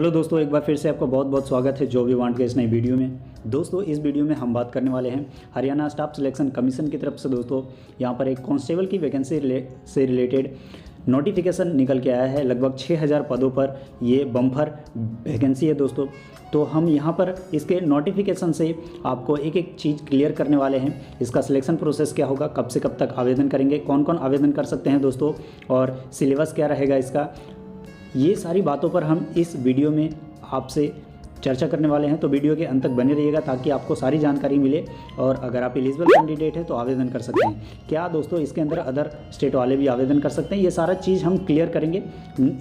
Hello दोस्तों, एक बार फिर से आपका बहुत बहुत स्वागत है जो भी वांट के इस नई वीडियो में। दोस्तों, इस वीडियो में हम बात करने वाले हैं हरियाणा स्टाफ सिलेक्शन कमीशन की तरफ से। दोस्तों, यहाँ पर एक कांस्टेबल की वैकेंसी से रिलेटेड नोटिफिकेशन निकल के आया है। लगभग 6000 पदों पर ये बम्पर वैकेंसी है दोस्तों। तो हम यहाँ पर इसके नोटिफिकेशन से आपको एक एक चीज़ क्लियर करने वाले हैं। इसका सिलेक्शन प्रोसेस क्या होगा, कब से कब तक आवेदन करेंगे, कौन कौन आवेदन कर सकते हैं दोस्तों, और सिलेबस क्या रहेगा इसका, ये सारी बातों पर हम इस वीडियो में आपसे चर्चा करने वाले हैं। तो वीडियो के अंत तक बने रहिएगा ताकि आपको सारी जानकारी मिले। और अगर आप एलिजिबल कैंडिडेट हैं तो आवेदन कर सकते हैं। क्या दोस्तों इसके अंदर अदर स्टेट वाले भी आवेदन कर सकते हैं, ये सारा चीज़ हम क्लियर करेंगे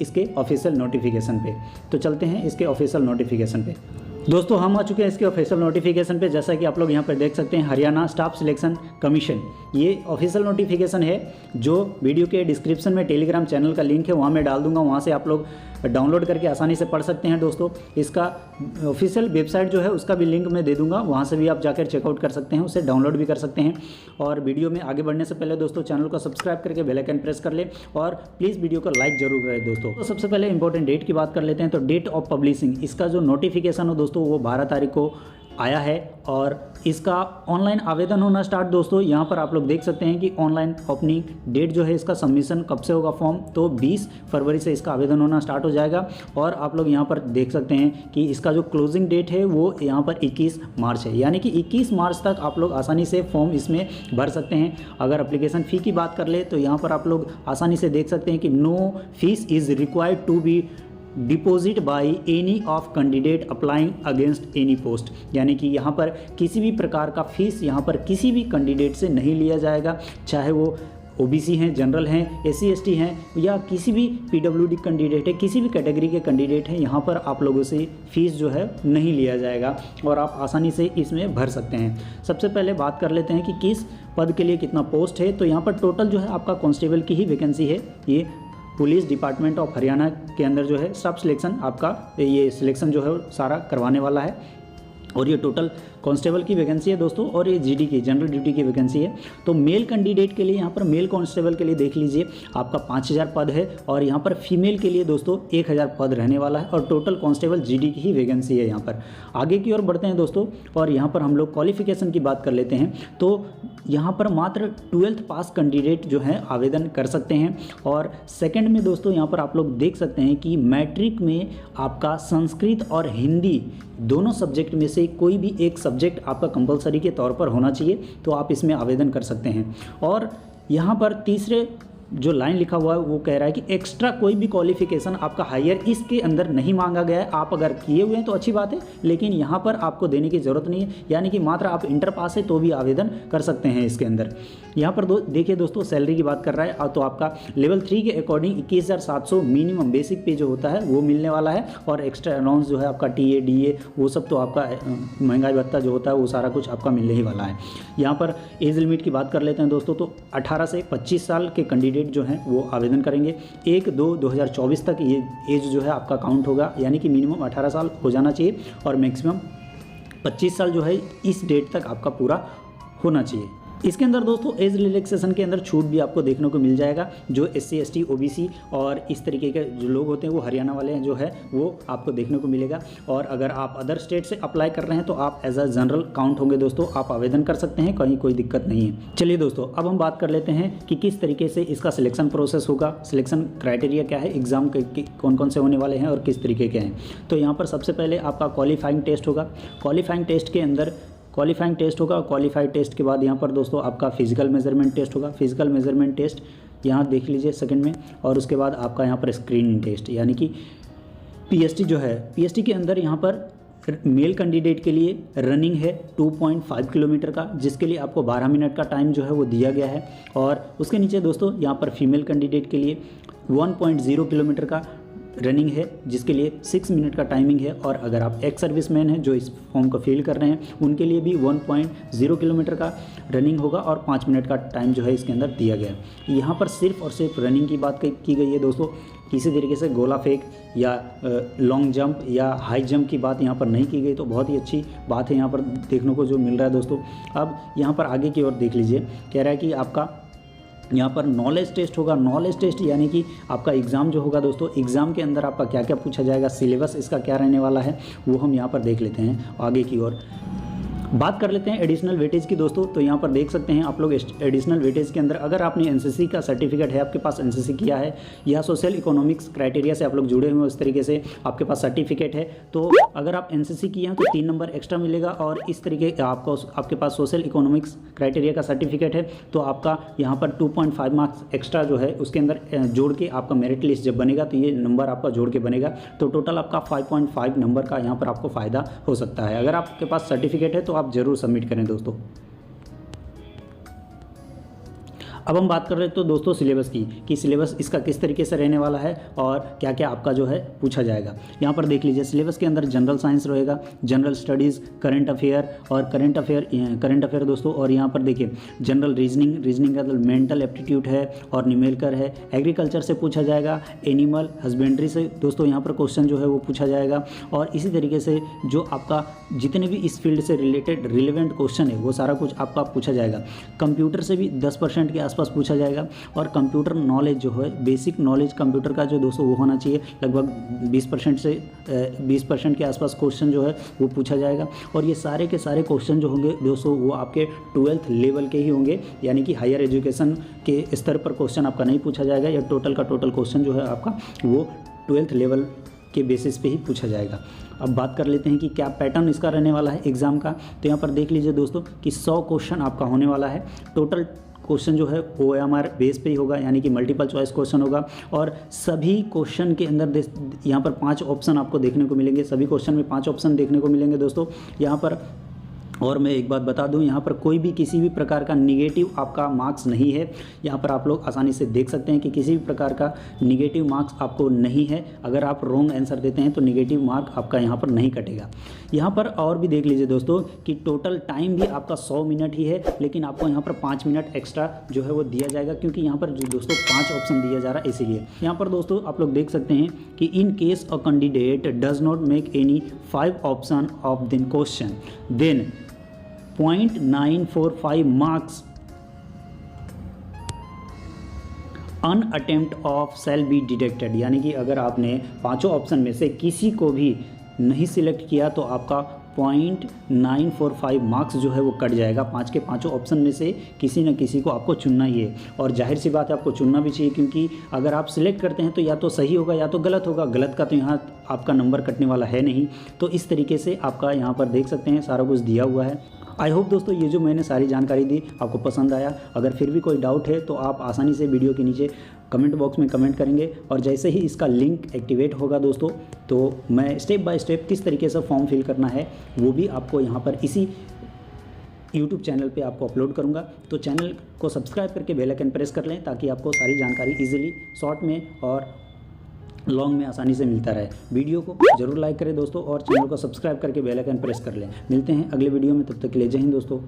इसके ऑफिशियल नोटिफिकेशन पे। तो चलते हैं इसके ऑफिशियल नोटिफिकेशन पे। दोस्तों, हम आ चुके हैं इसके ऑफिशियल नोटिफिकेशन पे। जैसा कि आप लोग यहाँ पर देख सकते हैं, हरियाणा स्टाफ सिलेक्शन कमीशन, ये ऑफिशियल नोटिफिकेशन है जो वीडियो के डिस्क्रिप्शन में टेलीग्राम चैनल का लिंक है वहाँ मैं डाल दूंगा। वहाँ से आप लोग डाउनलोड करके आसानी से पढ़ सकते हैं दोस्तों। इसका ऑफिशियल वेबसाइट जो है उसका भी लिंक मैं दे दूंगा, वहाँ से भी आप जाकर चेकआउट कर सकते हैं, उसे डाउनलोड भी कर सकते हैं। और वीडियो में आगे बढ़ने से पहले दोस्तों चैनल को सब्सक्राइब करके बेल आइकन प्रेस कर ले और प्लीज़ वीडियो को लाइक जरूर करें दोस्तों। तो सबसे पहले इंपॉर्टेंट डेट की बात कर लेते हैं। तो डेट ऑफ पब्लिशिंग, इसका जो नोटिफिकेशन हो दोस्तों वो 12 तारीख को आया है। और इसका ऑनलाइन आवेदन होना स्टार्ट दोस्तों, यहाँ पर आप लोग देख सकते हैं कि ऑनलाइन अपनी डेट जो है इसका सबमिशन कब से होगा फॉर्म, तो 20 फरवरी से इसका आवेदन होना स्टार्ट हो जाएगा। और आप लोग यहाँ पर देख सकते हैं कि इसका जो क्लोजिंग डेट है वो यहाँ पर 21 मार्च है, यानी कि 21 मार्च तक आप लोग आसानी से फॉर्म इसमें भर सकते हैं। अगर एप्लीकेशन फ़ी की बात कर ले तो यहाँ पर आप लोग आसानी से देख सकते हैं कि no fees is required to be deposit by any of candidate applying against any post, यानी कि यहाँ पर किसी भी प्रकार का फीस यहाँ पर किसी भी कैंडिडेट से नहीं लिया जाएगा, चाहे वो ओबीसी हैं, जनरल हैं, एससी एसटी हैं, या किसी भी पीडब्ल्यूडी कैंडिडेट है, किसी भी कैटेगरी के कैंडिडेट हैं, यहाँ पर आप लोगों से फ़ीस जो है नहीं लिया जाएगा और आप आसानी से इसमें भर सकते हैं। सबसे पहले बात कर लेते हैं कि किस पद के लिए कितना पोस्ट है। तो यहाँ पर टोटल जो है आपका कांस्टेबल की ही वैकेंसी है। ये पुलिस डिपार्टमेंट ऑफ हरियाणा के अंदर जो है स्टाफ सिलेक्शन आपका ये सिलेक्शन जो है सारा करवाने वाला है। और ये टोटल कांस्टेबल की वैकेंसी है दोस्तों, और ये जीडी की जनरल ड्यूटी की वैकेंसी है। तो मेल कैंडिडेट के लिए यहाँ पर मेल कांस्टेबल के लिए देख लीजिए आपका 5000 पद है, और यहाँ पर फीमेल के लिए दोस्तों 1000 पद रहने वाला है। और टोटल कांस्टेबल जीडी की ही वैकेंसी है। यहाँ पर आगे की ओर बढ़ते हैं दोस्तों, और यहाँ पर हम लोग क्वालिफिकेशन की बात कर लेते हैं। तो यहाँ पर मात्र 12th पास कैंडिडेट जो है आवेदन कर सकते हैं। और सेकेंड में दोस्तों यहाँ पर आप लोग देख सकते हैं कि मैट्रिक में आपका संस्कृत और हिंदी दोनों सब्जेक्ट में से कोई भी एक सब्जेक्ट आपका कंपलसरी के तौर पर होना चाहिए, तो आप इसमें आवेदन कर सकते हैं। और यहाँ पर तीसरे जो लाइन लिखा हुआ है वो कह रहा है कि एक्स्ट्रा कोई भी क्वालिफिकेशन आपका हायर इसके अंदर नहीं मांगा गया है। आप अगर किए हुए हैं तो अच्छी बात है, लेकिन यहाँ पर आपको देने की ज़रूरत नहीं है, यानी कि मात्र आप इंटर पास है तो भी आवेदन कर सकते हैं इसके अंदर। यहाँ पर देखिए दोस्तों, सैलरी की बात कर रहा है तो आपका लेवल 3 के अकॉर्डिंग 21,700 मिनिमम बेसिक पे जो होता है वो मिलने वाला है। और एक्स्ट्रा अलाउंस जो है आपका टीए डीए वो सब तो आपका महंगाई भत्ता जो होता है वो सारा कुछ आपका मिलने ही वाला है। यहाँ पर एज लिमिट की बात कर लेते हैं दोस्तों, तो 18 से 25 साल के कैंडिडेट जो हैं वो आवेदन करेंगे। 1/2/2024 तक ये एज जो है आपका काउंट होगा, यानी कि मिनिमम 18 साल हो जाना चाहिए और मैक्सिमम 25 साल जो है इस डेट तक आपका पूरा होना चाहिए। इसके अंदर दोस्तों एज रिलैक्सेशन के अंदर छूट भी आपको देखने को मिल जाएगा। जो एससी एसटी ओबीसी और इस तरीके के जो लोग होते हैं वो हरियाणा वाले हैं जो है वो आपको देखने को मिलेगा। और अगर आप अदर स्टेट से अप्लाई कर रहे हैं तो आप एज अ जनरल काउंट होंगे दोस्तों, आप आवेदन कर सकते हैं, कहीं कोई दिक्कत नहीं है। चलिए दोस्तों, अब हम बात कर लेते हैं कि किस तरीके से इसका सिलेक्शन प्रोसेस होगा, सिलेक्शन क्राइटेरिया क्या है, एग्जाम कौन कौन से होने वाले हैं और किस तरीके के हैं। तो यहाँ पर सबसे पहले आपका क्वालिफाइंग टेस्ट होगा। क्वालिफाइंग टेस्ट के अंदर क्वालिफाइंग टेस्ट होगा। क्वालिफाइड टेस्ट के बाद यहाँ पर दोस्तों आपका फिजिकल मेजरमेंट टेस्ट होगा। फिजिकल मेजरमेंट टेस्ट यहाँ देख लीजिए सेकंड में। और उसके बाद आपका यहाँ पर स्क्रीनिंग टेस्ट, यानी कि पीएसटी जो है, पीएसटी के अंदर यहाँ पर मेल कैंडिडेट के लिए रनिंग है 2.5 किलोमीटर का, जिसके लिए आपको 12 मिनट का टाइम जो है वो दिया गया है। और उसके नीचे दोस्तों यहाँ पर फीमेल कैंडिडेट के लिए 1.0 किलोमीटर का रनिंग है, जिसके लिए 6 मिनट का टाइमिंग है। और अगर आप एक्स सर्विसमैन हैं जो इस फॉर्म को फिल कर रहे हैं उनके लिए भी 1.0 किलोमीटर का रनिंग होगा और 5 मिनट का टाइम जो है इसके अंदर दिया गया है। यहाँ पर सिर्फ और सिर्फ रनिंग की बात की गई है दोस्तों, किसी तरीके से गोला फेंक या लॉन्ग जंप या हाई जंप की बात यहाँ पर नहीं की गई। तो बहुत ही अच्छी बात है यहाँ पर देखने को जो मिल रहा है दोस्तों। अब यहाँ पर आगे की ओर देख लीजिए, कह रहा है कि आपका यहाँ पर नॉलेज टेस्ट होगा। नॉलेज टेस्ट यानी कि आपका एग्ज़ाम जो होगा दोस्तों, एग्ज़ाम के अंदर आपका क्या क्या पूछा जाएगा, सिलेबस इसका क्या रहने वाला है, वो हम यहाँ पर देख लेते हैं आगे की ओर। बात कर लेते हैं एडिशनल वेटेज की दोस्तों। तो यहाँ पर देख सकते हैं आप लोग एडिशनल वेटेज के अंदर अगर आपने एनसीसी का सर्टिफिकेट है, आपके पास एनसीसी किया है या सोशल इकोनॉमिक्स क्राइटेरिया से आप लोग जुड़े हुए हैं, उस तरीके से आपके पास सर्टिफिकेट है, तो अगर आप एनसीसी किए हैं तो 3 नंबर एक्स्ट्रा मिलेगा। और इस तरीके आपको आपके पास सोशल इकोनॉमिक्स क्राइटेरिया का सर्टिफिकेट है तो आपका यहाँ पर 2.5 मार्क्स एक्स्ट्रा जो है उसके अंदर जोड़ के आपका मेरिट लिस्ट जब बनेगा तो ये नंबर आपका जोड़ के बनेगा, तो टोटल आपका 5.5 नंबर का यहाँ पर आपको फ़ायदा हो सकता है। अगर आपके पास सर्टिफिकेट है तो आप ज़रूर सबमिट करें दोस्तों। अब हम बात कर रहे हैं तो दोस्तों सिलेबस की कि सिलेबस इसका किस तरीके से रहने वाला है और क्या क्या आपका जो है पूछा जाएगा। यहाँ पर देख लीजिए, सिलेबस के अंदर जनरल साइंस रहेगा, जनरल स्टडीज़, करंट अफेयर दोस्तों। और यहाँ पर देखिए जनरल रीजनिंग का मेंटल एप्टीट्यूड है और न्यूमेरिकल है। एग्रीकल्चर से पूछा जाएगा, एनिमल हस्बेंड्री से दोस्तों यहाँ पर क्वेश्चन जो है वो पूछा जाएगा। और इसी तरीके से जो आपका जितने भी इस फील्ड से रिलेवेंट क्वेश्चन है वो सारा कुछ आपका पूछा जाएगा। कंप्यूटर से भी 10% के आसपास पूछा जाएगा। और कंप्यूटर नॉलेज जो है, बेसिक नॉलेज कंप्यूटर का जो दोस्तों वो होना चाहिए, लगभग 20% के आसपास क्वेश्चन जो है वो पूछा जाएगा। और ये सारे के सारे क्वेश्चन जो होंगे दोस्तों वो आपके 12th लेवल के ही होंगे, यानी कि हायर एजुकेशन के स्तर पर क्वेश्चन आपका नहीं पूछा जाएगा। या टोटल का टोटल क्वेश्चन जो है आपका वो 12th लेवल के बेसिस पे ही पूछा जाएगा। अब बात कर लेते हैं कि क्या पैटर्न इसका रहने वाला है एग्ज़ाम का। तो यहाँ पर देख लीजिए दोस्तों कि 100 क्वेश्चन आपका होने वाला है। टोटल क्वेश्चन जो है OMR बेस पे ही होगा, यानी कि मल्टीपल चॉइस क्वेश्चन होगा। और सभी क्वेश्चन के अंदर यहाँ पर 5 ऑप्शन आपको देखने को मिलेंगे। सभी क्वेश्चन में 5 ऑप्शन देखने को मिलेंगे दोस्तों यहाँ पर। और मैं एक बात बता दूं, यहाँ पर कोई भी किसी भी प्रकार का निगेटिव आपका मार्क्स नहीं है। यहाँ पर आप लोग आसानी से देख सकते हैं कि किसी भी प्रकार का निगेटिव मार्क्स आपको नहीं है। अगर आप रॉन्ग आंसर देते हैं तो निगेटिव मार्क आपका यहाँ पर नहीं कटेगा। यहाँ पर और भी देख लीजिए दोस्तों कि टोटल टाइम भी आपका 100 मिनट ही है, लेकिन आपको यहाँ पर 5 मिनट एक्स्ट्रा जो है वो दिया जाएगा, क्योंकि यहाँ पर जो दोस्तों 5 ऑप्शन दिया जा रहा है इसीलिए। यहाँ पर दोस्तों आप लोग देख सकते हैं कि in case a candidate does not make any 5 option of the question then 0.945 marks an attempt of shall be detected. यानी कि अगर आपने 5 ऑप्शन में से किसी को भी नहीं सिलेक्ट किया तो आपका 0.945 मार्क्स जो है वो कट जाएगा। 5 के 5 ऑप्शन में से किसी न किसी को आपको चुनना ही है। और जाहिर सी बात है आपको चुनना भी चाहिए, क्योंकि अगर आप सिलेक्ट करते हैं तो या तो सही होगा या तो गलत होगा। गलत का तो यहाँ आपका नंबर कटने वाला है नहीं। तो इस तरीके से आपका यहाँ पर देख सकते हैं सारा कुछ दिया हुआ है। आई होप दोस्तों ये जो मैंने सारी जानकारी दी आपको पसंद आया। अगर फिर भी कोई डाउट है तो आप आसानी से वीडियो के नीचे कमेंट बॉक्स में कमेंट करेंगे, और जैसे ही इसका लिंक एक्टिवेट होगा दोस्तों तो मैं स्टेप बाय स्टेप किस तरीके से फॉर्म फिल करना है वो भी आपको यहाँ पर इसी यूट्यूब चैनल पे आपको अपलोड करूँगा। तो चैनल को सब्सक्राइब करके बेल आइकन प्रेस कर लें ताकि आपको सारी जानकारी ईजिली शॉर्ट में और लॉन्ग में आसानी से मिलता रहे। वीडियो को जरूर लाइक करें दोस्तों और चैनल को सब्सक्राइब करके बेल आइकन प्रेस कर लें। मिलते हैं अगले वीडियो में, तब तक के लिए जय हिंद दोस्तों।